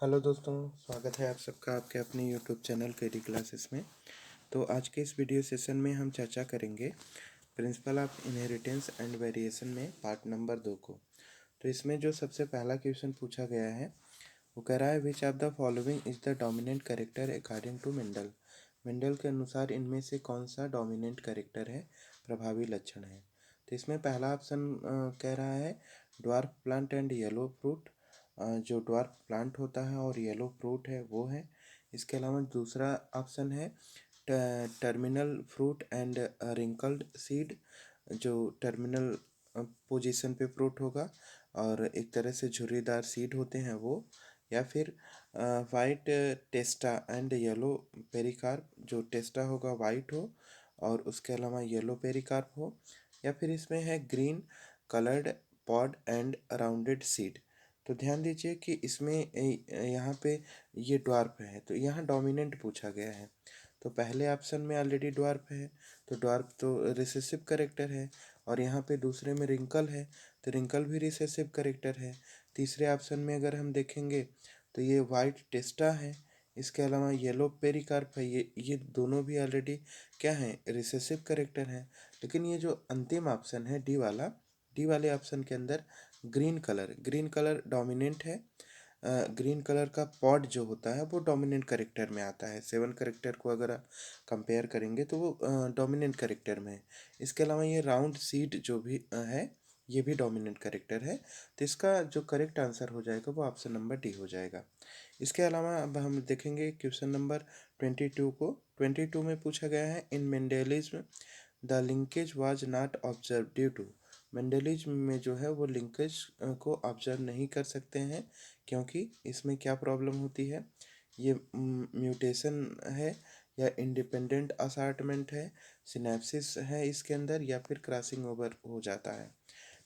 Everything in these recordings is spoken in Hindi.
हेलो दोस्तों, स्वागत है आप सबका आपके अपने यूट्यूब चैनल केडी क्लासेस में। तो आज के इस वीडियो सेशन में हम चर्चा करेंगे principle of inheritance and variation में पार्ट नंबर 2 को। तो इसमें जो सबसे पहला क्वेश्चन पूछा गया है वो कह रहा है which of the following is the dominant character according to Mendel. Mendel के अनुसार इनमें से कौन सा डोमिनेंट कैरेक्टर है, प्रभावी लक्षण है। तो इसमें पहला ऑप्शन कह रहा है dwarf plant and yellow fruit. जो ड्वार्फ प्लांट होता है और येलो फ्रूट है वो है। इसके अलावा दूसरा ऑप्शन है terminal fruit and wrinkled seed. जो टर्मिनल पोजीशन पे फ्रूट होगा और एक तरह से झुर्रीदार सीड होते हैं वो। या फिर वाइट टेस्टा एंड येलो पेरिकार्प। जो टेस्टा होगा वाइट हो और उसके अलावा येलो पेरिकार्प हो। या फिर इसमें है green coloured pod and rounded seed. तो ध्यान दीजिए कि इसमें यहाँ पे ये ड्वार्फ है, तो यहाँ डोमिनेंट पूछा गया है। तो पहले ऑप्शन में ऑलरेडी ड्वार्फ है, तो ड्वार्फ तो रिसेसिव करेक्टर है। और यहाँ पे दूसरे में रिंकल है, तो रिंकल भी रिसेसिव करेक्टर है। तीसरे ऑप्शन में अगर हम देखेंगे तो ये वाइट टेस्टा है। इसके अलावा येलो पेरिकार्प है, ये दोनों भी ऑलरेडी क्या है, रिसेसिव करेक्टर है। लेकिन ये जो अंतिम ऑप्शन है डी वाले ऑप्शन के अंदर ग्रीन कलर डोमिनेंट है। ग्रीन कलर का पॉड जो होता है वो डोमिनेंट करेक्टर में आता है। 7 करेक्टर को अगर आप कंपेयर करेंगे तो वो डोमिनेंट करेक्टर में है। इसके अलावा ये राउंड सीड जो भी है ये भी डोमिनेंट करेक्टर है। तो इसका जो करेक्ट आंसर हो जाएगा वो ऑप्शन नंबर डी हो जाएगा। इसके अलावा अब हम देखेंगे क्वेश्चन नंबर 22 को। 22 में पूछा गया है in Mendelism the linkage was not observe due to. Mendelism में जो है वो लिंकेज को ऑब्जर्व नहीं कर सकते हैं क्योंकि इसमें क्या प्रॉब्लम होती है, ये म्यूटेशन है या इंडिपेंडेंट असार्टमेंट है, सिनेप्सिस है इसके अंदर, या फिर क्रॉसिंग ओवर हो जाता है।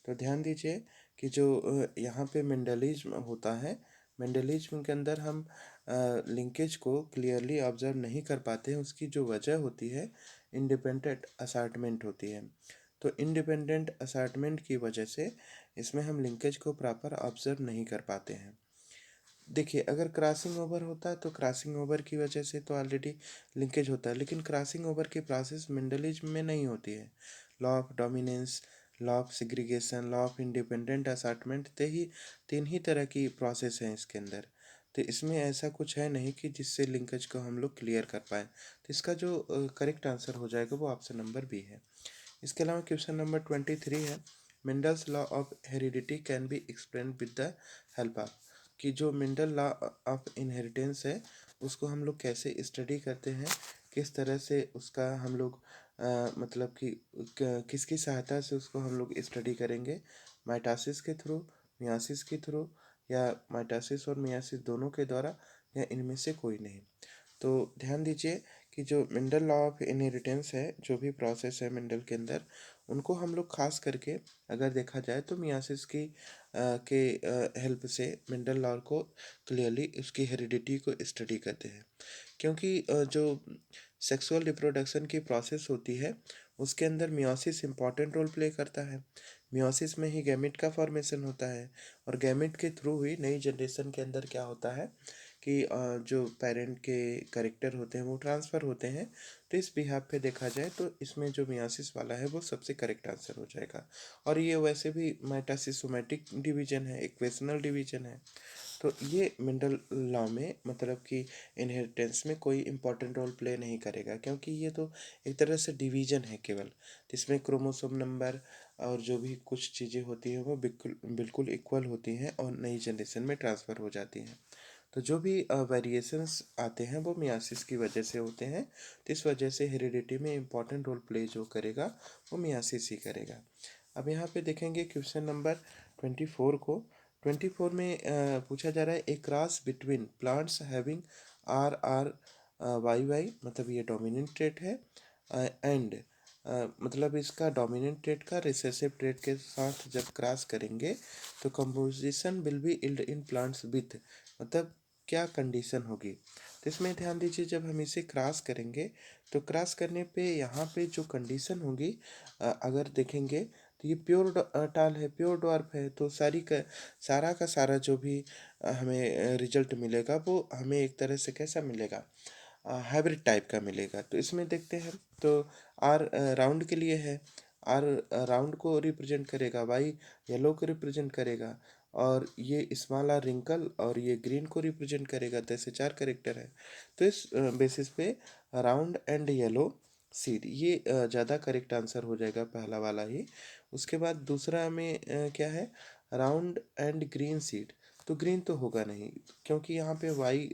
तो ध्यान दीजिए कि जो यहाँ पे मेंडलिज्म होता है, मेंडलिज्म के अंदर हम लिंकेज को क्लियरली ऑब्जर्व नहीं कर पाते हैं। उसकी जो वजह होती है इंडिपेंडेंट असार्टमेंट होती है। तो इंडिपेंडेंट असार्टमेंट की वजह से इसमें हम लिंकेज को प्रॉपर ऑब्जर्व नहीं कर पाते हैं। देखिए, अगर क्रॉसिंग ओवर होता है तो क्रॉसिंग ओवर की वजह से तो ऑलरेडी लिंकेज होता है, लेकिन क्रॉसिंग ओवर की प्रोसेस मेंडलिज्म में नहीं होती है। Law of dominance, law of segregation, law of independent assortment तीन ही तरह की प्रोसेस हैं इसके अंदर। तो इसमें ऐसा कुछ है नहीं कि जिससे लिंकेज को हम लोग क्लियर कर पाए। तो इसका जो करेक्ट आंसर हो जाएगा वो ऑप्शन नंबर बी है। इसके अलावा क्वेश्चन नंबर 23 है Mendel's law of heredity can be explain with the help of. कि जो मेंडल लॉ ऑफ इनहेरिटेंस है उसको हम लोग कैसे स्टडी करते हैं, किस तरह से उसका हम लोग मतलब कि किसकी सहायता से उसको हम लोग स्टडी करेंगे, माइटोसिस के थ्रू, मियोसिस के थ्रू, या माइटोसिस और मियोसिस दोनों के द्वारा, या इनमें से कोई नहीं। तो ध्यान दीजिए कि जो मेंडल लॉ ऑफ इनहेरिटेंस है, जो भी प्रोसेस है मेंडल के अंदर, उनको हम लोग खास करके अगर देखा जाए तो मियासिस की के हेल्प से मेंडल लॉ को क्लियरली उसकी हेरिडिटी को स्टडी करते हैं। क्योंकि जो सेक्सुअल रिप्रोडक्शन की प्रोसेस होती है उसके अंदर मियोसिस इम्पॉर्टेंट रोल प्ले करता है। मियोसिस में ही गैमेट का फॉर्मेशन होता है और गैमेट के थ्रू ही नई जनरेशन के अंदर क्या होता है कि जो पेरेंट के कैरेक्टर होते हैं वो ट्रांसफ़र होते हैं। तो इस बिहाफ पे देखा जाए तो इसमें जो मियासिस वाला है वो सबसे करेक्ट आंसर हो जाएगा। और ये वैसे भी मेटासिसोमेटिक डिवीजन है, इक्वेशनल डिवीजन है। तो ये मेंडल लॉ में मतलब कि इनहेरिटेंस में कोई इंपॉर्टेंट रोल प्ले नहीं करेगा, क्योंकि ये तो एक तरह से डिवीजन है केवल। इसमें क्रोमोसोम नंबर और जो भी कुछ चीज़ें होती हैं वो बिल्कुल बिल्कुल इक्वल होती हैं और नई जनरेशन में ट्रांसफ़र हो जाती हैं। तो जो भी वेरिएशंस आते हैं वो मियासिस की वजह से होते हैं। तो इस वजह से हेरिडिटी में इम्पॉर्टेंट रोल प्ले जो करेगा वो मियासिस ही करेगा। अब यहाँ पे देखेंगे क्वेश्चन नंबर 24 को। 24 में पूछा जा रहा है a cross between plants having R R Y Y, मतलब ये डोमिनेंट ट्रेट है, एंड मतलब इसका डोमिनेंट ट्रेट का रिसेसिव ट्रेट के साथ जब क्रॉस करेंगे तो composition will be yield in plants with, मतलब क्या कंडीशन होगी। तो इसमें ध्यान दीजिए, जब हम इसे क्रॉस करेंगे तो क्रॉस करने पे यहाँ पे जो कंडीशन होगी अगर देखेंगे तो ये प्योर टाल है, प्योर ड्वार्फ है। तो सारा का सारा जो भी हमें रिजल्ट मिलेगा वो हमें एक तरह से कैसा मिलेगा, हाइब्रिड टाइप का मिलेगा। तो इसमें देखते हैं, तो आर राउंड के लिए है, आर राउंड को रिप्रेजेंट करेगा, वाई येलो को रिप्रेजेंट करेगा, और ये स्मॉल आर रिंकल, और ये ग्रीन को रिप्रेजेंट करेगा। तो ऐसे 4 करेक्टर है। तो इस बेसिस पे राउंड एंड येलो सीड ये ज़्यादा करेक्ट आंसर हो जाएगा, पहला वाला ही। उसके बाद दूसरा में क्या है, राउंड एंड ग्रीन सीड। तो ग्रीन तो होगा नहीं, क्योंकि यहाँ पे वाई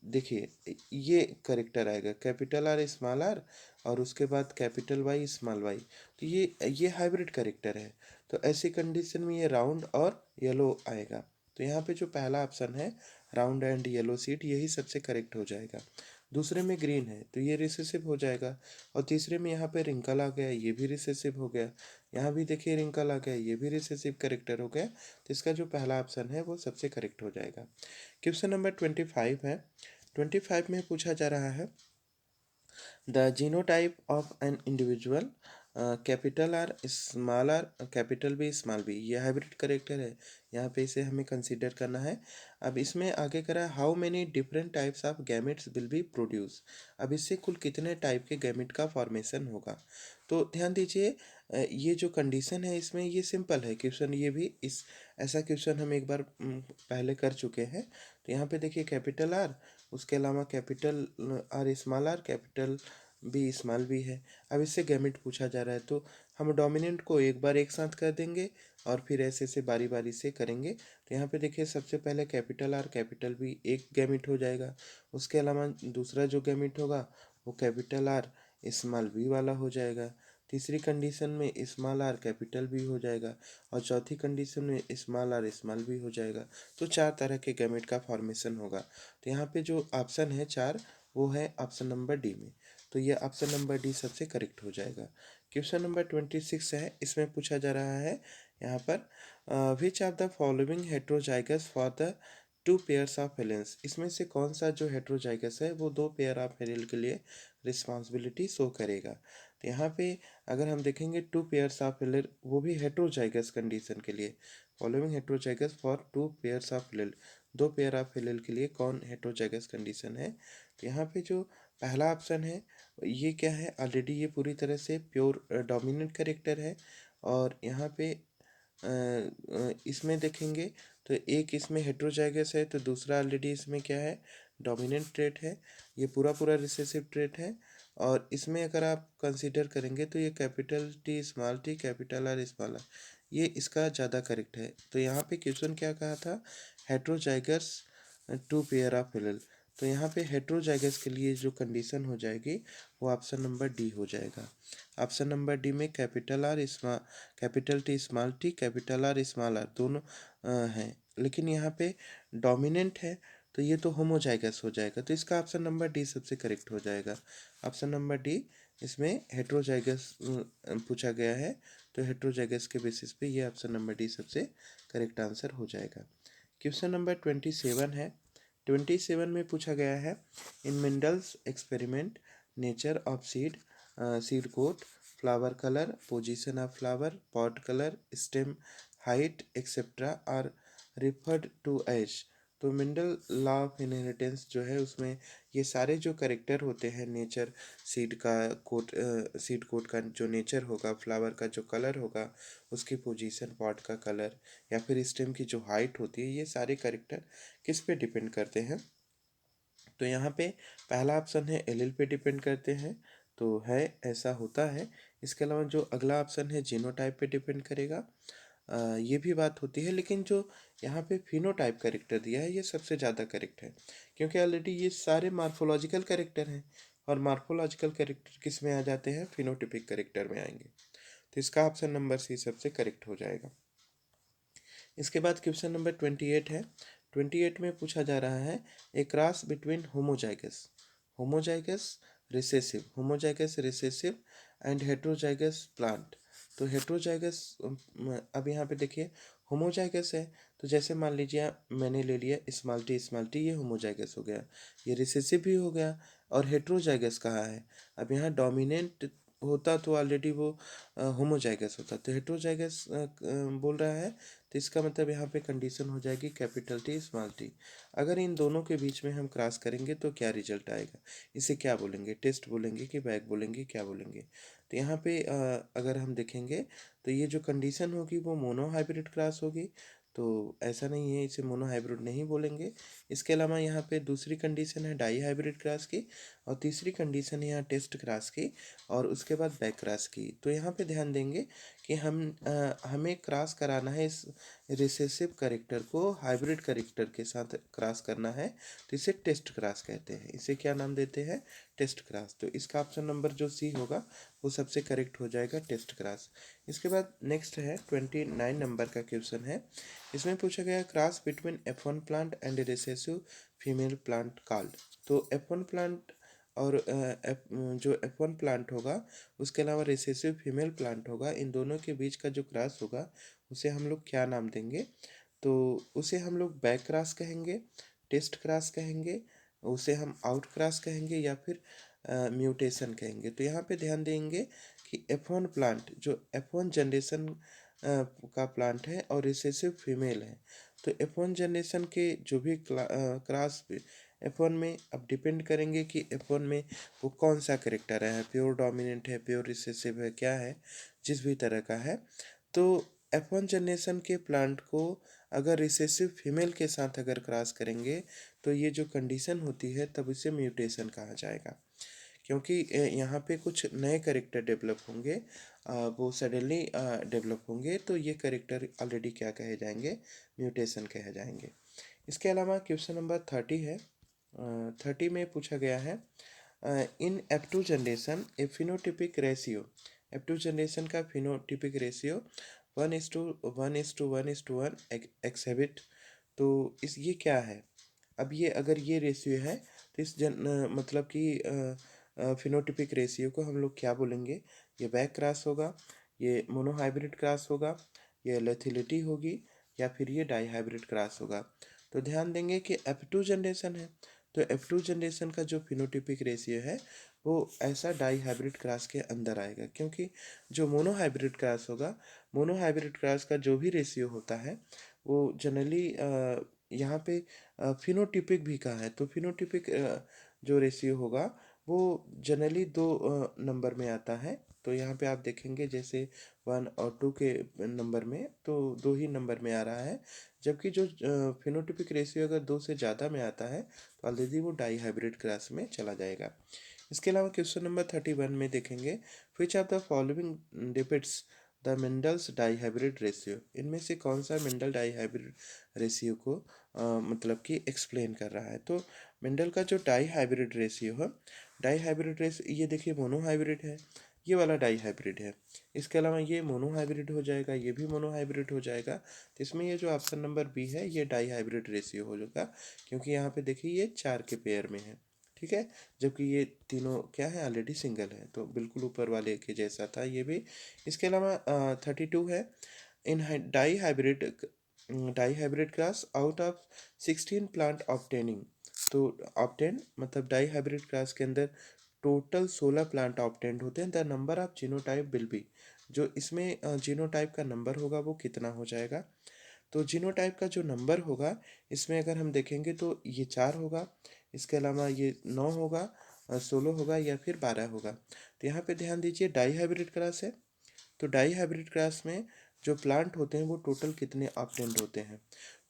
देखिए ये करेक्टर आएगा, कैपिटल आर स्मॉल आर, और उसके बाद कैपिटल वाई स्मॉल वाई। तो ये हाइब्रिड करेक्टर है। तो ऐसी कंडीशन में ये राउंड और येलो आएगा। तो यहाँ पे जो पहला ऑप्शन है, राउंड एंड येलो सीड, यही सबसे करेक्ट हो जाएगा। दूसरे में ग्रीन है तो ये रिसेसिव हो जाएगा। और तीसरे में यहाँ पे रिंकल आ गया, ये भी रिसेसिव हो गया। यहाँ भी देखिए रिंकल आ गया, ये भी रिसेसिव करेक्टर हो गया। तो इसका जो पहला ऑप्शन है वो सबसे करेक्ट हो जाएगा। क्वेश्चन नंबर 25 है। 25 में पूछा जा रहा है, the genotype of an individual, capital R small R capital B small B, ये हाइब्रिड करेक्टर है। यहाँ पे इसे हमें कंसीडर करना है। अब इसमें आगे करा, how many different types of gametes will be produce. अब इससे कुल कितने टाइप के गैमेट का फॉर्मेशन होगा। तो ध्यान दीजिए, ये जो कंडीशन है इसमें ये सिंपल है क्वेश्चन। ये भी इस ऐसा क्वेश्चन हम एक बार पहले कर चुके हैं। तो यहाँ पे देखिए कैपिटल आर, उसके अलावा capital R small R, capital B small B है। अब इससे गैमेट पूछा जा रहा है, तो हम डोमिनेंट को एक बार एक साथ कर देंगे और फिर ऐसे से बारी बारी से करेंगे। तो यहाँ पे देखिए सबसे पहले कैपिटल आर कैपिटल बी एक गैमेट हो जाएगा। उसके अलावा दूसरा जो गैमेट होगा वो कैपिटल आर स्मॉल बी वाला हो जाएगा। तीसरी कंडीशन में स्मॉल आर कैपिटल बी हो जाएगा, और चौथी कंडीशन में स्मॉल आर स्मॉल बी हो जाएगा। तो 4 तरह के गैमेट का फॉर्मेशन होगा। तो यहाँ पे जो ऑप्शन है 4, वो है ऑप्शन नंबर डी में। तो ये ऑप्शन नंबर डी सबसे करेक्ट हो जाएगा। क्वेश्चन नंबर 26 है। इसमें पूछा जा रहा है यहाँ पर, विच of the following heterozygous for the 2 pairs of aliens. इसमें से कौन सा जो हेट्रोजाइगस है वो 2 पेयर ऑफ एलियल के लिए रिस्पॉन्सिबिलिटी शो करेगा। तो यहाँ पे अगर हम देखेंगे 2 पेयर्स ऑफ एलियल, वो भी हेट्रोजाइगस कंडीशन के लिए, following heterozygous for 2 pairs of allele, 2 pair of allele के लिए कौन हेट्रोजाइगस कंडीशन है। तो यहाँ पे जो पहला ऑप्शन है ये क्या है, ऑलरेडी ये पूरी तरह से प्योर डोमिनेंट करेक्टर है। और यहाँ पे इसमें देखेंगे तो एक इसमें हेट्रोजाइगस है, तो दूसरा ऑलरेडी इसमें क्या है, डोमिनेंट ट्रेट है। ये पूरा पूरा रिसेसिव ट्रेट है। और इसमें अगर आप कंसीडर करेंगे तो ये capital T capital R small R, ये इसका ज़्यादा करेक्ट है। तो यहाँ पे क्वेश्चन क्या कहा था, हेट्रोजाइगस 2 पेयर ऑफ एलिल। तो यहाँ पे हेट्रोजाइगस के लिए जो कंडीशन हो जाएगी वो ऑप्शन नंबर डी हो जाएगा। ऑप्शन नंबर डी में capital R small, capital T capital R small R दोनों हैं, लेकिन यहाँ पे डोमिनेंट है, तो ये तो होमोजाइगस हो जाएगा। तो इसका ऑप्शन नंबर डी सबसे करेक्ट हो जाएगा। ऑप्शन नंबर डी, इसमें हेट्रोजाइगस पूछा गया है, तो हेट्रोजाइगस के बेसिस पे ये ऑप्शन नंबर डी सबसे करेक्ट आंसर हो जाएगा। क्वेश्चन नंबर 27 है। 27 में पूछा गया है, in Mendel's experiment nature of seed, seed coat, flower colour, position of flower, pod colour, stem height etcetera are referred to as. तो मिंडल लॉ ऑफ इनहेरिटेंस जो है उसमें ये सारे जो करेक्टर होते हैं, नेचर सीड का कोट, सीड कोट का जो नेचर होगा, फ्लावर का जो कलर होगा, उसकी पोजीशन, पॉट का कलर, या फिर स्टेम की जो हाइट होती है, ये सारे करेक्टर किस पे डिपेंड करते हैं। तो यहाँ पे पहला ऑप्शन है एलील पे डिपेंड करते हैं, तो है ऐसा होता है। इसके अलावा जो अगला ऑप्शन है जीनोटाइप पे डिपेंड करेगा, ये भी बात होती है। लेकिन जो यहाँ पे फिनोटाइप करेक्टर दिया है ये सबसे ज़्यादा करेक्ट है, क्योंकि ऑलरेडी ये सारे मार्फोलॉजिकल करेक्टर हैं, और मार्फोलॉजिकल करेक्टर किस में आ जाते हैं, फिनोटिपिक करेक्टर में आएंगे। तो इसका ऑप्शन नंबर सी सबसे करेक्ट हो जाएगा। इसके बाद क्वेश्चन नंबर 28 है। 28 में पूछा जा रहा है, a cross between homozygous, homozygous recessive, homozygous recessive and heterozygous plant. तो हेट्रोजाइगस, अब यहाँ पे देखिए होमोजाइगस है, तो जैसे मान लीजिए मैंने ले लिया स्मॉल टी, ये होमोजाइगस हो गया, ये रिसेसिव भी हो गया। और हेट्रोजाइगस कहाँ है, अब यहाँ डोमिनेंट होता तो ऑलरेडी वो होमोजाइगस होता, तो हेटेरोजाइगस बोल रहा है, तो इसका मतलब यहाँ पे कंडीशन हो जाएगी कैपिटल टी स्मॉल टी। अगर इन दोनों के बीच में हम क्रॉस करेंगे तो क्या रिजल्ट आएगा, इसे क्या बोलेंगे, टेस्ट बोलेंगे कि बैक बोलेंगे, क्या बोलेंगे। तो यहाँ पे अगर हम देखेंगे तो ये जो कंडीशन होगी वो मोनो हाइब्रिड क्रॉस होगी, तो ऐसा नहीं है, इसे मोनो हाइब्रिड नहीं बोलेंगे। इसके अलावा यहाँ पे दूसरी कंडीशन है डाई हाइब्रिड क्रॉस की, और तीसरी कंडीशन है यहाँ टेस्ट क्रॉस की, और उसके बाद बैक क्रॉस की। तो यहाँ पे ध्यान देंगे कि हमें क्रॉस कराना है, इस रिसेसिव करेक्टर को हाइब्रिड करेक्टर के साथ क्रॉस करना है, तो इसे टेस्ट क्रॉस कहते हैं। इसे क्या नाम देते हैं, टेस्ट क्रॉस। तो इसका ऑप्शन नंबर जो सी होगा वो सबसे करेक्ट हो जाएगा, टेस्ट क्रॉस। इसके बाद नेक्स्ट है 29 नंबर का क्वेश्चन है। इसमें पूछा गया cross between F1 plant and recessive female plant called. तो F1 प्लांट और जो F1 प्लांट होगा, उसके अलावा रिसेसिव फीमेल प्लांट होगा, इन दोनों के बीच का जो क्रॉस होगा उसे हम लोग क्या नाम देंगे, तो उसे हम लोग बैक क्रॉस कहेंगे, टेस्ट क्रॉस कहेंगे, उसे हम आउट क्रॉस कहेंगे, या फिर म्यूटेशन कहेंगे। तो यहाँ पे ध्यान देंगे कि F1 प्लांट जो F1 जनरेशन का प्लांट है और रिसेसिव फीमेल है, तो F1 जनरेशन के जो भी क्रॉस F1 में अब डिपेंड करेंगे कि F1 में वो कौन सा करेक्टर है, प्योर डोमिनेंट है, प्योर रिसेसिव है, क्या है, जिस भी तरह का है। तो F1 जनरेशन के प्लांट को अगर रिसेसिव फीमेल के साथ अगर क्रॉस करेंगे तो ये जो कंडीशन होती है तब इसे म्यूटेशन कहा जाएगा, क्योंकि यहाँ पे कुछ नए करेक्टर डेवलप होंगे, वो सडनली डेवलप होंगे, तो ये करेक्टर ऑलरेडी क्या कहे जाएंगे, म्यूटेशन कहे जाएंगे। इसके अलावा क्वेश्चन नंबर 30 है। 30 में पूछा गया है इन F2 generation A phenotypic ratio, F2 generation का फिनोटिपिक रेशियो 1:1:1:1 एक्सहिबिट। तो इस ये क्या है, अब ये अगर ये रेशियो है तो इस मतलब कि फिनोटिपिक रेशियो को हम लोग क्या बोलेंगे, ये बैक क्रॉस होगा, ये मोनोहाइब्रिड क्रॉस होगा, ये लेथिलिटी होगी, या फिर ये डाई हाइब्रिड क्रॉस होगा। तो ध्यान देंगे कि F2 जनरेशन है, तो F2 जनरेशन का जो फिनोटिपिक रेशियो है वो ऐसा डाई हाइब्रिड क्रॉस के अंदर आएगा, क्योंकि जो मोनोहाइब्रिड क्रॉस होगा, मोनोहाइब्रिड क्रॉस का जो भी रेशियो होता है वो जनरली यहाँ पे फिनोटिपिक भी कहा है, तो फिनोटिपिक जो रेशियो होगा वो जनरली दो नंबर में आता है। तो यहाँ पे आप देखेंगे जैसे 1 और 2 के नंबर में तो दो ही नंबर में आ रहा है, जबकि जो फिनोटिपिक रेशियो अगर दो से ज़्यादा में आता है तो ऑलरेडी वो डाई हाइब्रिड क्लास में चला जाएगा। इसके अलावा क्वेश्चन नंबर 31 में देखेंगे which of the following depicts the Mendel's dihybrid ratio, इनमें से कौन सा मेंडल डाई हाइब्रिड रेशियो को मतलब कि एक्सप्लेन कर रहा है। तो मेंडल का जो डाई हाइब्रिड रेशियो है, डाई हाइब्रिड रेशियो ये देखिए मोनो हाइब्रिड है, ये वाला डाई हाइब्रिड है, इसके अलावा ये मोनो हाइब्रिड हो जाएगा, ये भी मोनो हाइब्रिड हो जाएगा। तो इसमें ये जो ऑप्शन नंबर बी है ये डाई हाइब्रिड रेशियो हो जाएगा, क्योंकि यहाँ पे देखिए ये 4 के पेयर में है, ठीक है, जबकि ये तीनों क्या है, ऑलरेडी सिंगल है, तो बिल्कुल ऊपर वाले के जैसा था ये भी। इसके अलावा 32 है in dihybrid cross out of 16 plant obtaining. तो ऑब्टेन मतलब डाई हाइब्रिड क्लास के अंदर टोटल 16 प्लांट ऑब्टेंड होते हैं, the number of genotype will be, जो इसमें जीनोटाइप का नंबर होगा वो कितना हो जाएगा। तो जीनोटाइप का जो नंबर होगा इसमें अगर हम देखेंगे तो ये 4 होगा, इसके अलावा ये 9 होगा, 16 होगा, या फिर 12 होगा। तो यहाँ पे ध्यान दीजिए डाई हाइब्रिड क्लास है, तो डाई हाइब्रिड क्लास में जो प्लांट होते हैं वो टोटल कितने ऑब्टेंड होते हैं।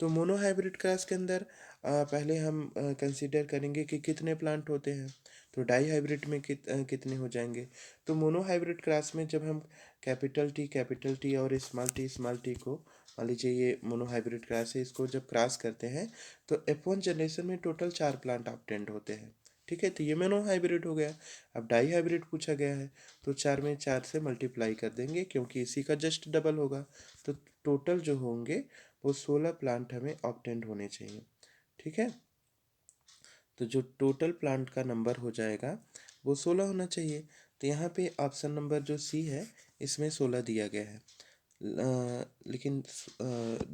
तो मोनो हाइब्रिड क्लास के अंदर पहले हम कंसीडर करेंगे कि कितने प्लांट होते हैं, तो डाई हाइब्रिड में कितने हो जाएंगे। तो मोनो हाइब्रिड क्लास में जब हम कैपिटल टी और स्मॉल टी को, मान लीजिए ये मोनो हाइब्रिड क्लास है, इसको जब क्रॉस करते हैं तो F1 जनरेशन में टोटल 4 प्लांट ऑब्टेंड होते हैं, ठीक है, तो ये मोनो हाइब्रिड हो गया। अब डाई हाइब्रिड पूछा गया है तो 4 में 4 से मल्टीप्लाई कर देंगे, क्योंकि इसी का जस्ट डबल होगा, तो टोटल जो होंगे वो 16 प्लांट हमें ऑब्टेंड होने चाहिए, ठीक है। तो जो टोटल प्लांट का नंबर हो जाएगा वो 16 होना चाहिए। तो यहाँ पे ऑप्शन नंबर जो सी है इसमें 16 दिया गया है, लेकिन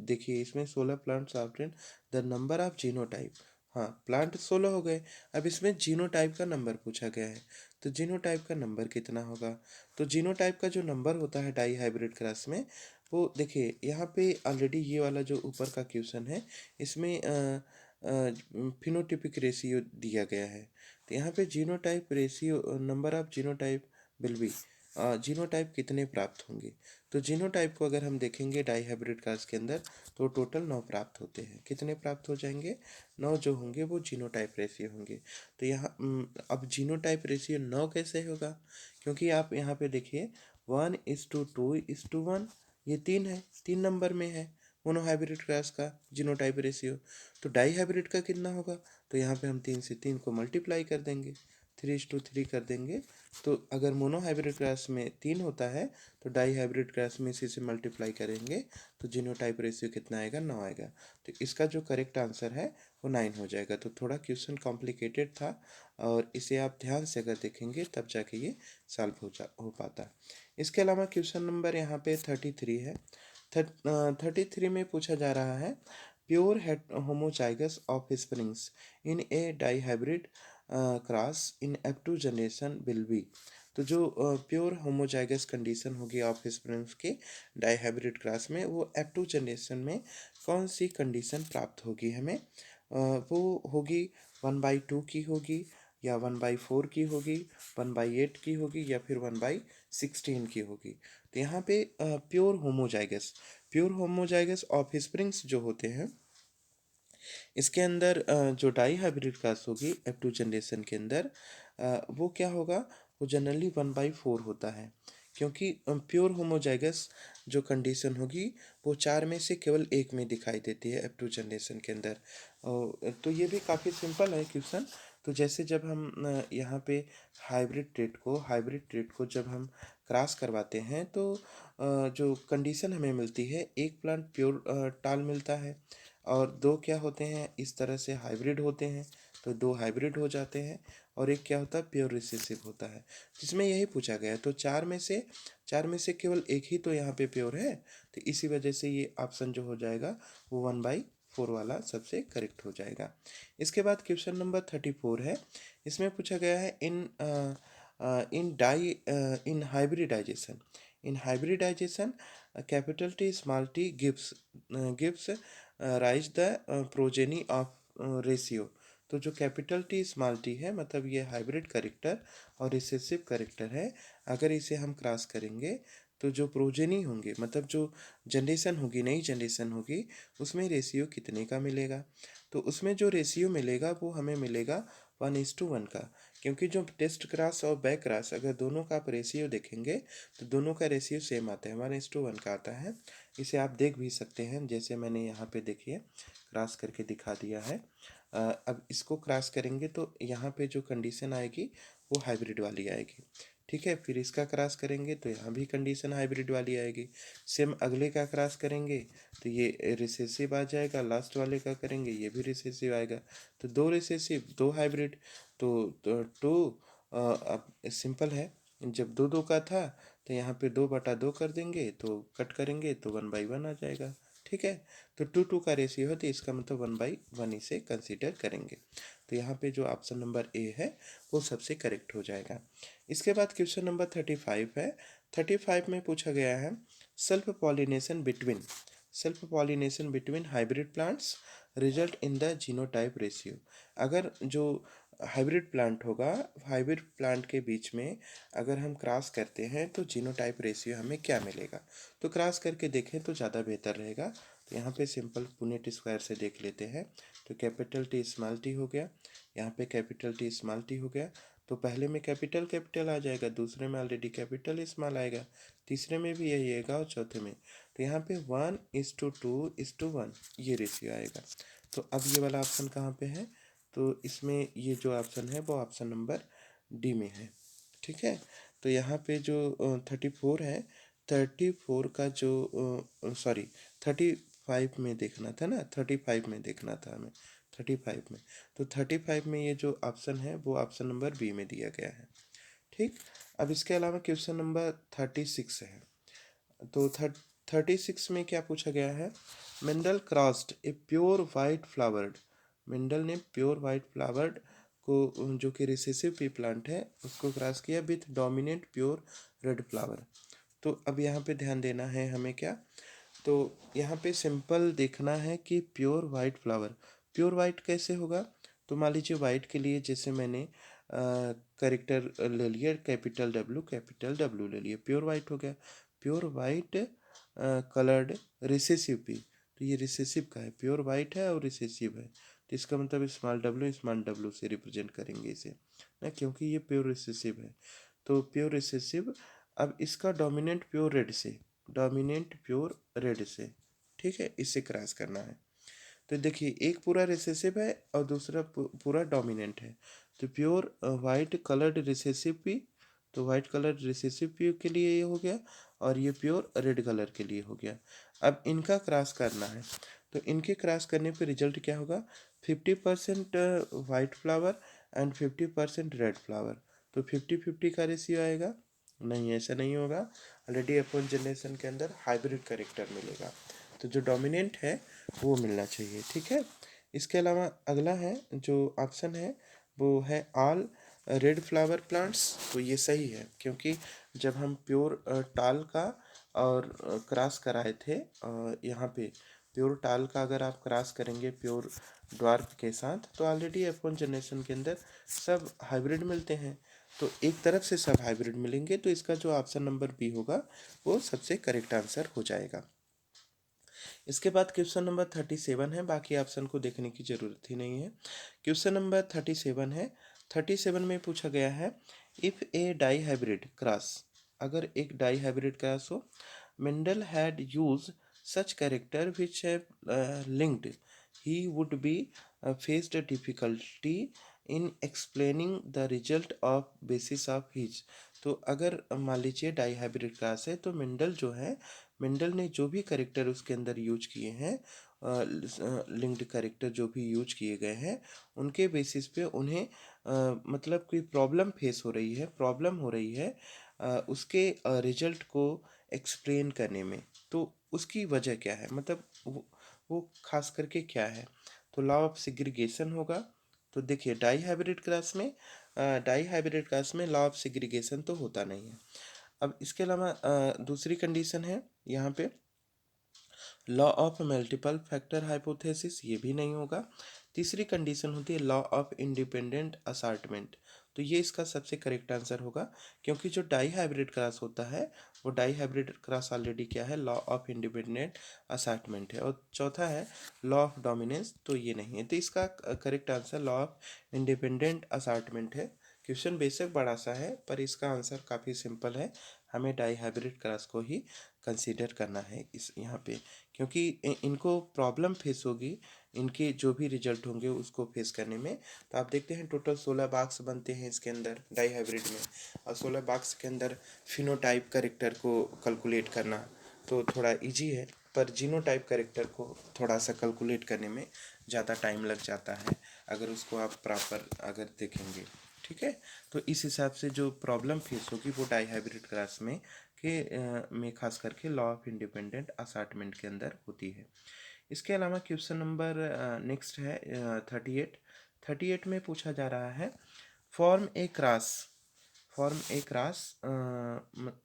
देखिए इसमें 16 plants obtained the number of genotype, हाँ, प्लांट 16 हो गए। अब इसमें जीनोटाइप का नंबर पूछा गया है, तो जीनोटाइप का नंबर कितना होगा? तो जीनोटाइप का जो नंबर होता है डाई हाइब्रिड क्रॉस में, वो देखिए यहाँ पे ऑलरेडी ये वाला जो ऊपर का क्वेश्चन है, इसमें फिनोटिपिक रेशियो दिया गया है। तो यहाँ पे genotype ratio, number of genotype will B, genotype कितने प्राप्त होंगे? तो जीनोटाइप को अगर हम देखेंगे डाई हाइब्रिड क्रॉस के अंदर, तो टोटल 9 प्राप्त होते हैं। कितने प्राप्त हो जाएंगे? 9 जो होंगे वो जीनोटाइप रेशियो होंगे। तो यहाँ अब जीनोटाइप रेशियो 9 कैसे होगा? क्योंकि आप यहाँ पे देखिए 1:2:1, ये 3 है, 3 नंबर में है मोनो हाइब्रिड क्रॉस का जीनोटाइप रेशियो। तो डाई हाइब्रिड का कितना होगा? तो यहाँ पे हम 3 से 3 को मल्टीप्लाई कर देंगे, 3:3 कर देंगे। तो अगर मोनो हाइब्रिड क्रॉस में 3 होता है, तो डाई हाइब्रिड क्रॉस में इसी से मल्टीप्लाई करेंगे, तो जीनोटाइप रेशियो कितना आएगा? 9 आएगा। तो इसका जो करेक्ट आंसर है वो 9 हो जाएगा। तो थोड़ा क्वेश्चन कॉम्प्लिकेटेड था, और इसे आप ध्यान से अगर देखेंगे तब जाके ये सॉल्व हो पाता। इसके अलावा क्वेश्चन नंबर यहाँ पे 33 है। 33 में पूछा जा रहा है, pure homozygous offsprings in a dihybrid cross in F2 generation will be. तो जो प्योर होमोजाइगस कंडीशन होगी ऑफ स्प्रिंग्स के डाई हाइब्रिड क्रॉस में, वो F2 जनरेशन में कौन सी कंडीशन प्राप्त होगी हमें? वो होगी 1/2 की होगी, या 1/4 की होगी, 1/8 की होगी, या फिर 1/16 की होगी। तो यहाँ पे प्योर होमोजाइगस ऑफ स्प्रिंग्स जो होते हैं, इसके अंदर जो डाई हाइब्रिड कास्ट होगी F2 जनरेशन के अंदर, वो क्या होगा? वो जनरली 1/4 होता है, क्योंकि प्योर होमोजाइगस जो कंडीशन होगी वो 4 में से केवल एक में दिखाई देती है F2 जनरेशन के अंदर। तो ये भी काफ़ी सिंपल है क्वेश्चन। तो जैसे जब हम यहाँ पे हाइब्रिड ट्रेट को जब हम क्रॉस करवाते हैं, तो जो कंडीशन हमें मिलती है, एक प्लांट प्योर टाल मिलता है, और दो क्या होते हैं इस तरह से हाइब्रिड होते हैं, तो दो हाइब्रिड हो जाते हैं, और एक क्या होता है? प्योर रिसेसिव होता है, जिसमें यही पूछा गया है। तो चार में से केवल एक ही तो यहाँ पे प्योर है, तो इसी वजह से ये ऑप्शन जो हो जाएगा वो 1/4 वाला सबसे करेक्ट हो जाएगा। इसके बाद क्वेश्चन नंबर 34 है। इसमें पूछा गया है, in hybridization capital T small T gives rise the progeny of ratio. तो जो कैपिटल टी स्मॉल टी है, मतलब ये हाइब्रिड करेक्टर और रिसेसिव करेक्टर है। अगर इसे हम क्रॉस करेंगे, तो जो प्रोजेनी होंगे, मतलब जो जनरेशन होगी, नई जनरेशन होगी, उसमें रेशियो कितने का मिलेगा? तो उसमें जो रेशियो मिलेगा वो हमें मिलेगा 1:1 का, क्योंकि जो टेस्ट क्रॉस और बैक क्रॉस, अगर दोनों का आप रेशियो देखेंगे, तो दोनों का रेशियो सेम आता है, 1:1 का आता है। इसे आप देख भी सकते हैं, जैसे मैंने यहाँ पे देखिए क्रॉस करके दिखा दिया है। अब इसको क्रॉस करेंगे तो यहाँ पे जो कंडीशन आएगी वो हाइब्रिड वाली आएगी। ठीक है, फिर इसका क्रॉस करेंगे तो यहाँ भी कंडीशन हाइब्रिड वाली आएगी। सेम अगले का क्रॉस करेंगे तो ये रिसेसिव आ जाएगा, लास्ट वाले का करेंगे ये भी रिसेसिव आएगा। तो दो रिसेसिव, दो हाइब्रिड, तो टू, अब सिंपल है, जब दो दो का था तो यहाँ पे 2/2 कर देंगे, तो कट करेंगे तो 1/1 आ जाएगा। ठीक है, तो 2:2 का रेशियो है, तो इसका मतलब 1/1 इसे कंसीडर करेंगे। तो यहाँ पे जो ऑप्शन नंबर ए है वो सबसे करेक्ट हो जाएगा। इसके बाद क्वेश्चन नंबर 35 है। 35 में पूछा गया है, self pollination between hybrid plants result in the genotype ratio. अगर जो हाइब्रिड प्लांट होगा, हाइब्रिड प्लांट के बीच में अगर हम क्रॉस करते हैं, तो जीनोटाइप रेशियो हमें क्या मिलेगा? तो क्रॉस करके देखें तो ज़्यादा बेहतर रहेगा। तो यहाँ पे सिंपल पुनेट स्क्वायर से देख लेते हैं। तो कैपिटल टी स्मॉल टी हो गया, यहाँ पे कैपिटल टी स्मॉल टी हो गया, तो पहले में कैपिटल कैपिटल आ जाएगा, दूसरे में ऑलरेडी कैपिटल स्मॉल आएगा, तीसरे में भी यही आएगा, और चौथे में तो यहाँ पे 1:2:1 ये रेशियो आएगा। तो अब ये वाला ऑप्शन कहाँ पे है? तो इसमें ये जो ऑप्शन है वो ऑप्शन नंबर डी में है। ठीक है, तो यहाँ पे जो 34 है, 34 का जो सॉरी 35 में देखना था ना, 35 में देखना था हमें, 35 में। तो 35 में ये जो ऑप्शन है वो ऑप्शन नंबर बी में दिया गया है। ठीक, अब इसके अलावा क्वेश्चन नंबर 36 है। तो 36 में क्या पूछा गया है? Mendel crossed a pure white flowered Mendel ने प्योर वाइट फ्लावर को, जो कि रिसेसिव पी प्लांट है, उसको क्रॉस किया with dominant pure red flower. तो अब यहाँ पे ध्यान देना है हमें क्या, तो यहाँ पे सिंपल देखना है कि pure white flower, pure white कैसे होगा। तो मान लीजिए वाइट के लिए जैसे मैंने करेक्टर ले लिया कैपिटल डब्ल्यू ले लिया, प्योर वाइट हो गया। Pure white coloured recessive P, तो ये रिसेसिव का है, प्योर वाइट है और रिसेसिव है, तो इसका मतलब स्मॉल डब्ल्यू से रिप्रेजेंट करेंगे इसे ना, क्योंकि ये प्योर रिसेसिव है। तो प्योर रिसेसिव, अब इसका डोमिनेंट प्योर रेड से, ठीक है, इससे क्रॉस करना है। तो देखिए एक पूरा रिसेसिव है और दूसरा पूरा डोमिनेंट है। तो pure white coloured recessive P, तो वाइट कलर्ड रिसेसिव पी के लिए ये हो गया, और ये प्योर रेड कलर के लिए हो गया। अब इनका क्रॉस करना है, तो इनके क्रॉस करने पे रिजल्ट क्या होगा, 50% white flower and 50% red flower. तो 50-50 का रेशियो आएगा, नहीं ऐसा नहीं होगा, ऑलरेडी अपन जनरेशन के अंदर हाइब्रिड करेक्टर मिलेगा, तो जो डोमिनेंट है वो मिलना चाहिए, ठीक है। इसके अलावा अगला है जो ऑप्शन है वो है ऑल रेड फ्लावर प्लांट्स, तो ये सही है, क्योंकि जब हम प्योर टाल का और क्रॉस कराए थे यहाँ पे, प्योर टाल का अगर आप क्रॉस करेंगे प्योर ड्वार्फ के साथ, तो ऑलरेडी F1 जनरेशन के अंदर सब हाइब्रिड मिलते हैं, तो एक तरफ से सब हाइब्रिड मिलेंगे, तो इसका जो ऑप्शन नंबर बी होगा वो सबसे करेक्ट आंसर हो जाएगा। इसके बाद क्वेश्चन नंबर 37 है, बाकी ऑप्शन को देखने की जरूरत ही नहीं है। क्वेश्चन नंबर 37 है, 37 में पूछा गया है if a dihybrid cross, अगर एक डाई हाइब्रिड क्रॉस हो, Mendel had used such character which have linked, he would be faced difficulty in explaining the result of basis of his. तो अगर मान लीजिए डाई हाइब्रिड क्लास है, तो मेंडल जो है, मेंडल ने जो भी करेक्टर उसके अंदर यूज किए हैं, लिंक्ड करेक्टर जो भी यूज किए गए हैं, उनके बेसिस पे उन्हें मतलब कोई प्रॉब्लम हो रही है उसके रिजल्ट को एक्सप्लेन करने में, तो उसकी वजह क्या है, मतलब वो खास करके क्या है। तो लॉ ऑफ सिग्रीगेशन होगा। तो देखिए डाई हाइब्रिड क्लास में लॉ ऑफ सिग्रीगेशन तो होता नहीं है। अब इसके अलावा दूसरी कंडीशन है यहाँ पे law of multiple factor hypothesis, ये भी नहीं होगा। तीसरी कंडीशन होती है लॉ ऑफ इंडिपेंडेंट असार्टमेंट, तो ये इसका सबसे करेक्ट आंसर होगा, क्योंकि जो डाई हाइब्रिड क्रॉस होता है वो डाई हाइब्रिड क्रॉस ऑलरेडी क्या है, लॉ ऑफ इंडिपेंडेंट असार्टमेंट है। और चौथा है लॉ ऑफ डोमिनेंस, तो ये नहीं है, तो इसका correct answer law of independent assortment है। क्वेश्चन बेशक बड़ा सा है पर इसका आंसर काफ़ी सिंपल है, हमें डाई हाइब्रिड क्रॉस को ही कंसीडर करना है इस यहाँ पे, क्योंकि इनको प्रॉब्लम फेस होगी, इनके जो भी रिजल्ट होंगे उसको फेस करने में। तो आप देखते हैं टोटल 16 बाक्स बनते हैं इसके अंदर डाई हाइब्रिड में, और 16 बाक्स के अंदर फिनोटाइप करेक्टर को कैलकुलेट करना तो थोड़ा इजी है, पर जीनोटाइप करेक्टर को थोड़ा सा कैलकुलेट करने में ज़्यादा टाइम लग जाता है, अगर उसको आप प्रॉपर अगर देखेंगे, ठीक है। तो इस हिसाब से जो प्रॉब्लम फेस होगी वो डाई हाइब्रिड क्लास में खास करके लॉ ऑफ इंडिपेंडेंट असार्टमेंट के अंदर होती है। इसके अलावा क्वेश्चन नंबर नेक्स्ट है 38। 38 में पूछा जा रहा है form a cross,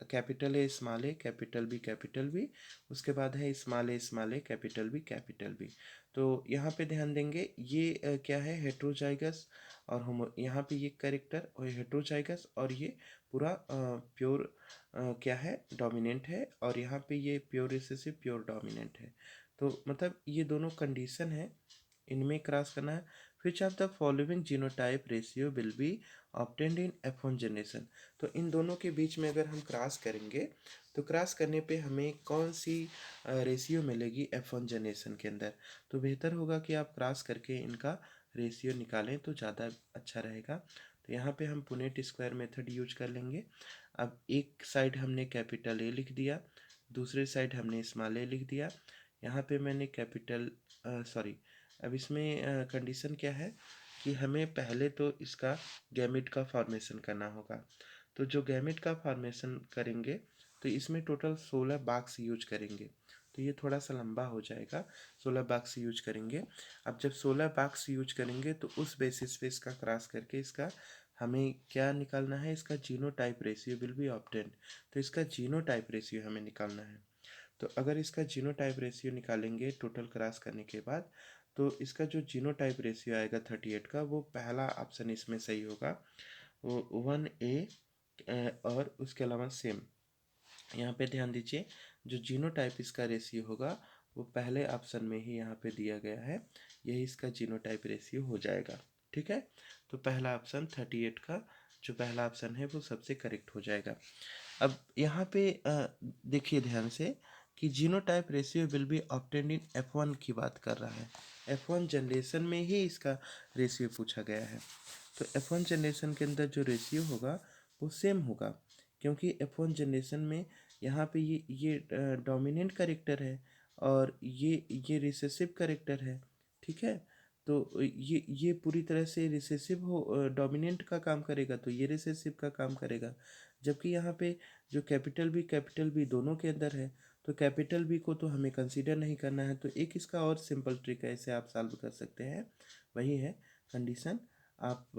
capital A capital B, उसके बाद है स्मॉल ए कैपिटल बी। तो यहाँ पे ध्यान देंगे ये क्या है, हेट्रोजाइगस, और होमो, यहाँ पे ये करेक्टर और हेट्रोजाइगस, और ये पूरा प्योर क्या है, डोमिनेंट है, और यहाँ पे ये प्योर रिसेसिव प्योर डोमिनेंट है। तो मतलब ये दोनों कंडीशन है, इनमें क्रॉस करना है। Which of the following genotype ratio will be obtained in F1 generation. तो इन दोनों के बीच में अगर हम क्रॉस करेंगे तो क्रॉस करने पे हमें कौन सी रेशियो मिलेगी F1 जनरेशन के अंदर, तो बेहतर होगा कि आप क्रॉस करके इनका रेशियो निकालें तो ज़्यादा अच्छा रहेगा। तो यहाँ पे हम पुनेट स्क्वायर मेथड यूज कर लेंगे। अब एक साइड हमने कैपिटल ए लिख दिया, दूसरे साइड हमने स्मॉल ए लिख दिया। यहाँ पे मैंने अब इसमें कंडीशन क्या है कि हमें पहले तो इसका गैमेट का फॉर्मेशन करना होगा। तो जो गैमेट का फॉर्मेशन करेंगे तो इसमें टोटल 16 बॉक्स यूज करेंगे। तो ये थोड़ा सा लंबा हो जाएगा, 16 बाक्स यूज करेंगे। अब जब 16 बाक्स यूज करेंगे तो उस बेसिस पे इसका क्रॉस करके इसका हमें क्या निकालना है, इसका genotype ratio will be obtained. तो इसका जीनोटाइप रेशियो हमें निकालना है। तो अगर इसका जीनोटाइप रेशियो निकालेंगे टोटल क्रॉस करने के बाद, तो इसका जो जीनोटाइप रेशियो आएगा 38 का, वो पहला ऑप्शन इसमें सही होगा, वो 1A। और उसके अलावा सेम यहाँ पे ध्यान दीजिए, जो जीनोटाइप इसका रेशियो होगा वो पहले ऑप्शन में ही यहाँ पे दिया गया है, यही इसका जीनोटाइप रेशियो हो जाएगा। ठीक है, तो पहला ऑप्शन 38 का जो पहला ऑप्शन है वो सबसे करेक्ट हो जाएगा। अब यहाँ पे देखिए ध्यान से कि genotype ratio will be obtained in F1 की बात कर रहा है। F1 जनरेशन में ही इसका रेशियो पूछा गया है। तो F1 जनरेशन के अंदर जो रेशियो होगा वो सेम होगा, क्योंकि F1 जनरेशन में यहाँ पे ये डोमिनेंट कैरेक्टर है और ये रिसेसिव कैरेक्टर है। ठीक है, तो ये पूरी तरह से रिसेसिव हो, डोमिनेंट का काम करेगा तो ये रिसेसिव का काम करेगा। जबकि यहाँ पे जो कैपिटल बी दोनों के अंदर है, तो कैपिटल बी को तो हमें कंसीडर नहीं करना है। तो एक इसका और सिंपल ट्रिक है, इसे आप सॉल्व कर सकते हैं, वही है कंडीशन। आप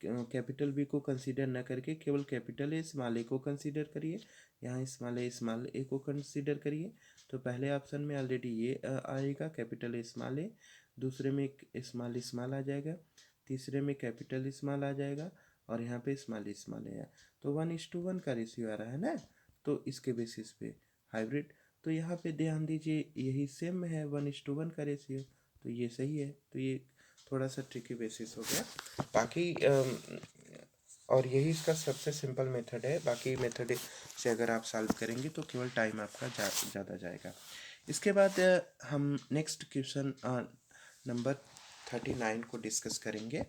कैपिटल बी को कंसीडर न करके केवल कैपिटल ए स्मॉल ए को कंसीडर करिए, यहाँ स्मॉल ए को कंसीडर करिए। तो पहले ऑप्शन में ऑलरेडी ये आएगा कैपिटल ए स्मॉल ए, दूसरे में स्मॉल आ जाएगा, तीसरे में कैपिटल स्मॉल आ जाएगा और यहाँ पे स्मॉल है। तो 1:1 का रेशियो आ रहा है ना, तो इसके बेसिस पे हाइब्रिड। तो यहाँ पे ध्यान दीजिए यही सेम है 1:1 का रेशियो, तो ये सही है। तो ये थोड़ा सा ट्रिकी बेसिस हो गया, बाकी और यही इसका सबसे सिंपल मेथड है। बाकी मेथड से अगर आप सॉल्व करेंगे तो केवल टाइम आपका ज़्यादा जाएगा। इसके बाद हम नेक्स्ट क्वेश्चन नंबर 39 को डिस्कस करेंगे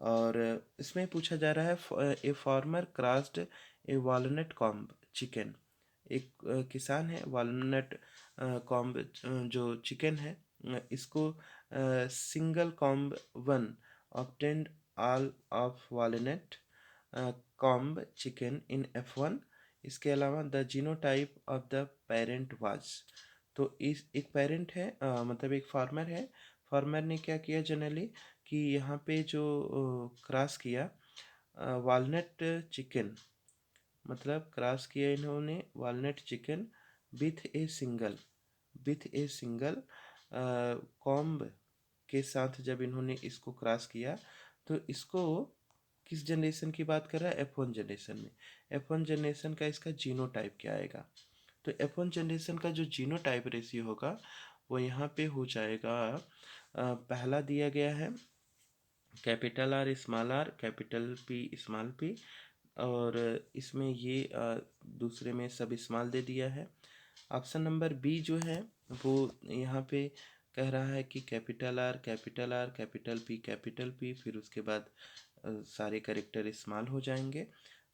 और इसमें पूछा जा रहा है a farmer crossed A walnut comb chicken. एक किसान है, वॉलनट कॉम्ब जो चिकन है इसको single comb one obtained all of walnut comb chicken in F1। इसके अलावा the genotype of the parent was. तो इस एक पेरेंट है, मतलब एक फार्मर है, फार्मर ने क्या किया जनरली कि यहाँ पे जो क्रॉस किया वालनट चिकन, मतलब क्रॉस किया इन्होंने walnut chicken with a single comb के साथ। जब इन्होंने इसको क्रॉस किया तो इसको किस जनरेशन की बात कर रहा है, F1 जनरेशन में। F1 जनरेशन का इसका जीनोटाइप क्या आएगा, तो F1 जनरेशन का जो जीनोटाइप रेशियो होगा वो यहाँ पे हो जाएगा, पहला दिया गया है capital R small R, capital P small P, और इसमें ये दूसरे में सब स्मॉल दे दिया है। ऑप्शन नंबर बी जो है वो यहाँ पे कह रहा है कि capital R capital R capital P, फिर उसके बाद सारे कैरेक्टर स्मॉल हो जाएंगे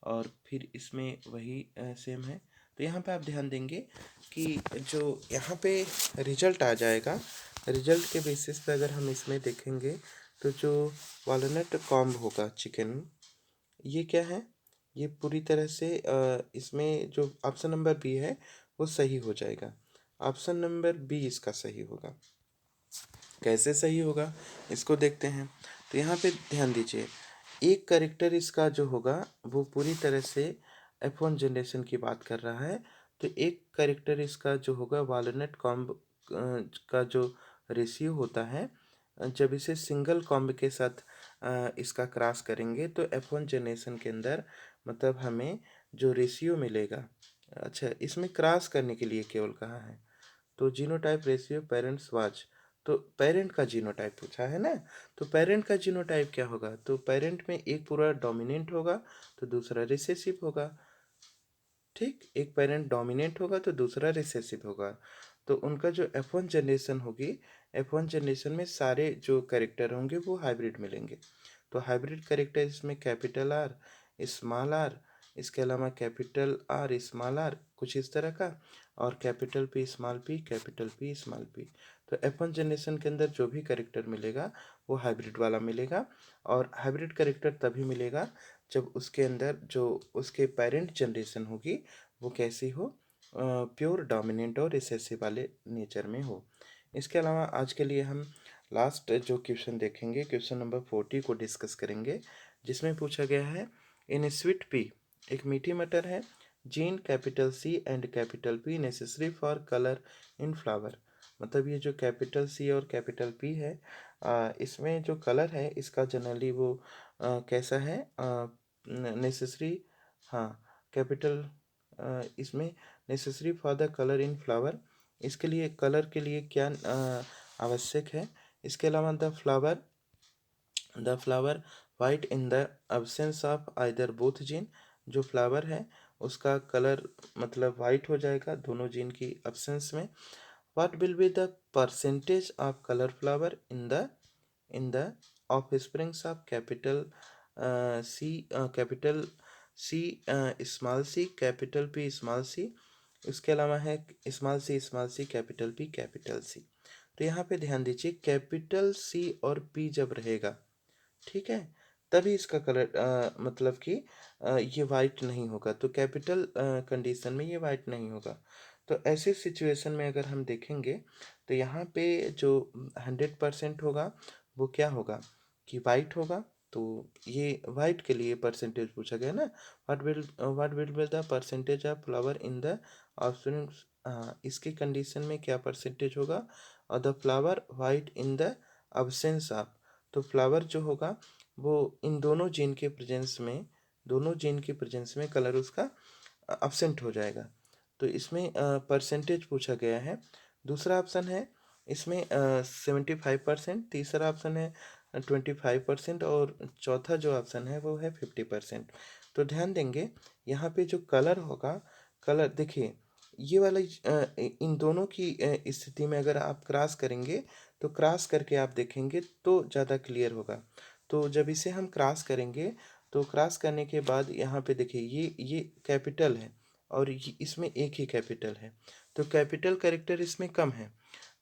और फिर इसमें वही सेम है। तो यहाँ पे आप ध्यान देंगे कि जो यहाँ पे रिजल्ट आ जाएगा, रिजल्ट के बेसिस पे अगर हम इसमें देखेंगे तो जो वालनट कॉम्ब होगा चिकन, ये क्या है, ये पूरी तरह से इसमें जो ऑप्शन नंबर बी है वो सही हो जाएगा। ऑप्शन नंबर बी इसका सही होगा। कैसे सही होगा इसको देखते हैं। तो यहाँ पे ध्यान दीजिए, एक करेक्टर इसका जो होगा वो पूरी तरह से F1 जनरेशन की बात कर रहा है। तो एक करेक्टर इसका जो होगा वालनट कॉम्ब का जो रेशियो होता है, जब इसे सिंगल कॉम्ब के साथ इसका क्रॉस करेंगे तो F1 जनरेशन के अंदर मतलब हमें जो रेशियो मिलेगा, अच्छा इसमें क्रॉस करने के लिए केवल कहा है, तो जीनोटाइप रेशियो पेरेंट्स वाच, तो पेरेंट का जीनोटाइप पूछा है ना। तो पेरेंट का जीनोटाइप क्या होगा, तो पेरेंट में एक पूरा डोमिनेंट होगा तो दूसरा रिसेसिव होगा। ठीक, एक पेरेंट डोमिनेंट होगा तो दूसरा रिसेसिव होगा। तो उनका जो F1 जनरेशन होगी, F1 जनरेशन में सारे जो कैरेक्टर होंगे वो हाइब्रिड मिलेंगे। तो हाइब्रिड कैरेक्टर इसमें कैपिटल आर स्मॉल आर, इसके अलावा कैपिटल आर स्मॉल आर कुछ इस तरह का, और capital P small P capital P small P. तो F1 जनरेशन के अंदर जो भी कैरेक्टर मिलेगा वो हाइब्रिड वाला मिलेगा, और हाइब्रिड कैरेक्टर तभी मिलेगा जब उसके अंदर जो उसके पेरेंट जनरेशन होगी वो कैसी हो, प्योर डोमिनेंट और रिसेसिव वाले नेचर में हो। इसके अलावा आज के लिए हम लास्ट जो क्वेश्चन देखेंगे, क्वेश्चन नंबर 40 को डिस्कस करेंगे, जिसमें पूछा गया है इन स्वीट पी, एक मीठी मटर है, gene capital C and capital P necessary for colour in flower. मतलब ये जो कैपिटल सी और कैपिटल पी है, इसमें जो कलर है इसका जनरली वो कैसा है, नेसेसरी, हाँ, कैपिटल, इसमें necessary for the colour in flower, इसके लिए कलर के लिए क्या आवश्यक है। इसके अलावा the flower white in the absence of either both gene, जो फ्लावर है उसका कलर मतलब वाइट हो जाएगा दोनों जीन की अब्सेंस में। What will be the percentage of colour flower in the offsprings of capital C small C capital P small C. इसके अलावा है स्मॉल सी कैपिटल सी। तो यहाँ पे ध्यान दीजिए, कैपिटल सी और पी जब रहेगा, ठीक है, तभी इसका कलर मतलब कि ये वाइट नहीं होगा। तो कैपिटल कंडीशन में ये वाइट नहीं होगा। तो ऐसे सिचुएशन में अगर हम देखेंगे तो यहाँ पे जो 100% होगा वो क्या होगा कि वाइट होगा। तो ये वाइट के लिए परसेंटेज पूछा गया ना, what will be the percentage of flower in the option, इसकी कंडीशन में क्या परसेंटेज होगा, और the flower white in the absence of. तो फ्लावर जो होगा वो इन दोनों जीन के प्रेजेंस में कलर उसका अब्सेंट हो जाएगा। तो इसमें परसेंटेज पूछा गया है। दूसरा ऑप्शन है इसमें 75%, तीसरा ऑप्शन है 25%, और चौथा जो ऑप्शन है वो है 50%। तो ध्यान देंगे यहाँ पे जो कलर होगा, कलर देखिए ये वाला इन दोनों की स्थिति में अगर आप क्रॉस करेंगे तो क्रॉस करके आप देखेंगे तो ज़्यादा क्लियर होगा। तो जब इसे हम क्रॉस करेंगे तो क्रॉस करने के बाद यहाँ पे देखिए ये कैपिटल है और इसमें एक ही कैपिटल है, तो कैपिटल कैरेक्टर इसमें कम है।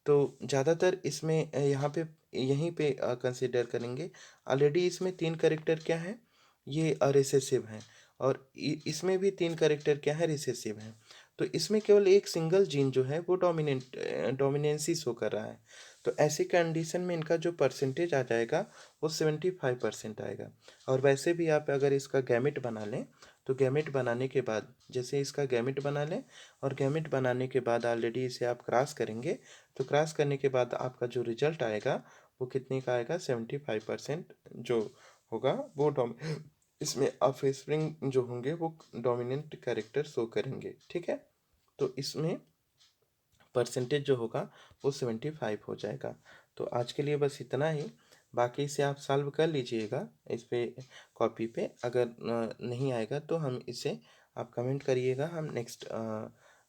तो ज़्यादातर इसमें यहाँ पे यहीं पे कंसिडर करेंगे। ऑलरेडी इसमें 3 कैरेक्टर क्या है, ये रिसेसिव हैं, और इसमें भी 3 कैरेक्टर क्या है, रिसेसिव हैं। तो इसमें केवल एक सिंगल जीन जो है वो डोमिनेंसी शो कर रहा है। तो ऐसी कंडीशन में इनका जो परसेंटेज आ जाएगा वो 75% आएगा। और वैसे भी आप अगर इसका गैमेट बना लें तो गैमेट बनाने के बाद, जैसे इसका गैमेट बना लें और गैमेट बनाने के बाद ऑलरेडी इसे आप क्रॉस करेंगे, तो क्रॉस करने के बाद आपका जो रिजल्ट आएगा वो कितने का आएगा, 75% जो होगा वो इसमें ऑफस्प्रिंग जो होंगे वो डोमिनेंट कैरेक्टर शो करेंगे, ठीक है। तो इसमें परसेंटेज जो होगा वो 75 हो जाएगा। तो आज के लिए बस इतना ही। बाकी इसे आप सॉल्व कर लीजिएगा इस पे कॉपी पे। अगर नहीं आएगा तो हम इसे आप कमेंट करिएगा, हम नेक्स्ट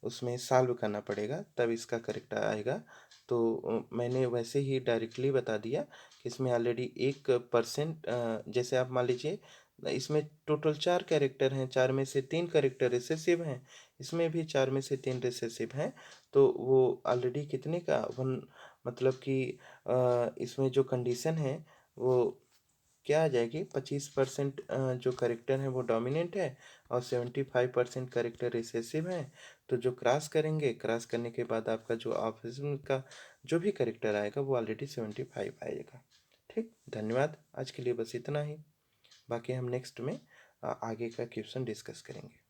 उसमें सॉल्व करना पड़ेगा तब इसका करेक्ट आएगा। तो मैंने वैसे ही डायरेक्टली बता दिया कि इसमें ऑलरेडी 1% जैसे आप मान लीजिए इसमें टोटल 4 कैरेक्टर हैं, 4 में से 3 कैरेक्टर रिसेसिव हैं, इसमें भी 4 में से 3 रिसेसिव हैं। तो वो ऑलरेडी कितने का वन, मतलब कि इसमें जो कंडीशन है वो क्या आ जाएगी, 25% जो करेक्टर है वो डोमिनेंट है और 75% करेक्टर रिसेसिव है। तो जो क्रॉस करेंगे, क्रॉस करने के बाद आपका जो ऑफिस का जो भी करेक्टर आएगा वो ऑलरेडी 75 आएगा। ठीक, धन्यवाद। आज के लिए बस इतना ही। बाकी हम नेक्स्ट में आगे का क्वेश्चन डिस्कस करेंगे।